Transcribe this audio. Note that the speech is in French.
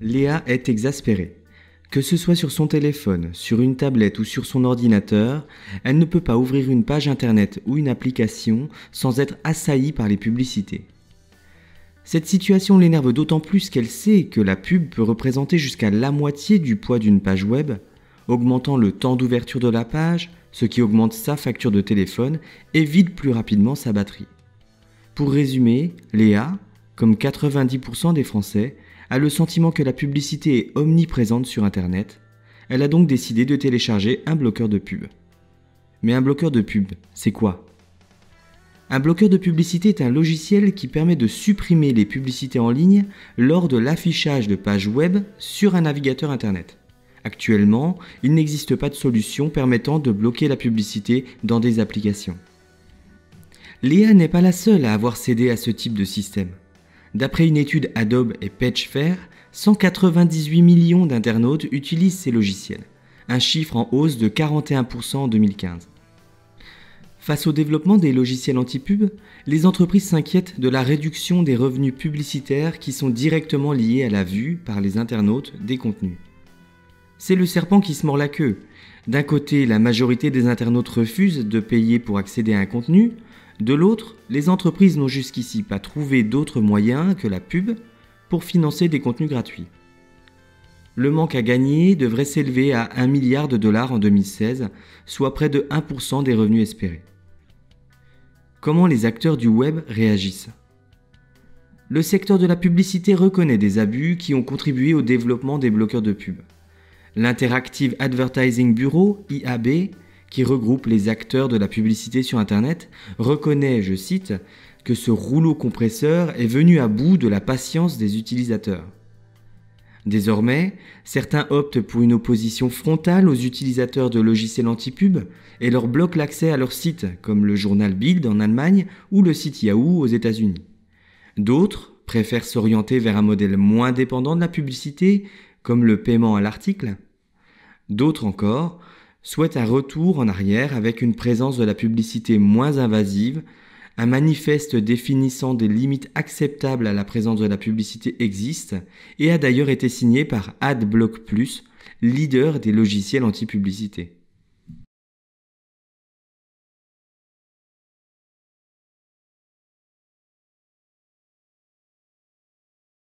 Léa est exaspérée. Que ce soit sur son téléphone, sur une tablette ou sur son ordinateur, elle ne peut pas ouvrir une page internet ou une application sans être assaillie par les publicités. Cette situation l'énerve d'autant plus qu'elle sait que la pub peut représenter jusqu'à la moitié du poids d'une page web, augmentant le temps d'ouverture de la page, ce qui augmente sa facture de téléphone et vide plus rapidement sa batterie. Pour résumer, Léa, comme 90% des Français, a le sentiment que la publicité est omniprésente sur Internet. Elle a donc décidé de télécharger un bloqueur de pub. Mais un bloqueur de pub, c'est quoi ? Un bloqueur de publicité est un logiciel qui permet de supprimer les publicités en ligne lors de l'affichage de pages web sur un navigateur Internet. Actuellement, il n'existe pas de solution permettant de bloquer la publicité dans des applications. Léa n'est pas la seule à avoir cédé à ce type de système. D'après une étude Adobe et PageFair, 198 millions d'internautes utilisent ces logiciels, un chiffre en hausse de 41% en 2015. Face au développement des logiciels anti-pub, les entreprises s'inquiètent de la réduction des revenus publicitaires qui sont directement liés à la vue par les internautes des contenus. C'est le serpent qui se mord la queue. D'un côté, la majorité des internautes refusent de payer pour accéder à un contenu. De l'autre, les entreprises n'ont jusqu'ici pas trouvé d'autres moyens que la pub pour financer des contenus gratuits. Le manque à gagner devrait s'élever à 1 milliard de dollars en 2016, soit près de 1% des revenus espérés. Comment les acteurs du web réagissent ? Le secteur de la publicité reconnaît des abus qui ont contribué au développement des bloqueurs de pub. L'Interactive Advertising Bureau, IAB, qui regroupe les acteurs de la publicité sur Internet, reconnaît, je cite, que ce rouleau compresseur est venu à bout de la patience des utilisateurs. Désormais, certains optent pour une opposition frontale aux utilisateurs de logiciels anti-pub et leur bloquent l'accès à leurs sites, comme le journal Bild en Allemagne ou le site Yahoo aux États-Unis. D'autres préfèrent s'orienter vers un modèle moins dépendant de la publicité, comme le paiement à l'article. D'autres encore souhaitent un retour en arrière avec une présence de la publicité moins invasive. Un manifeste définissant des limites acceptables à la présence de la publicité existe et a d'ailleurs été signé par AdBlock Plus, leader des logiciels anti-publicité.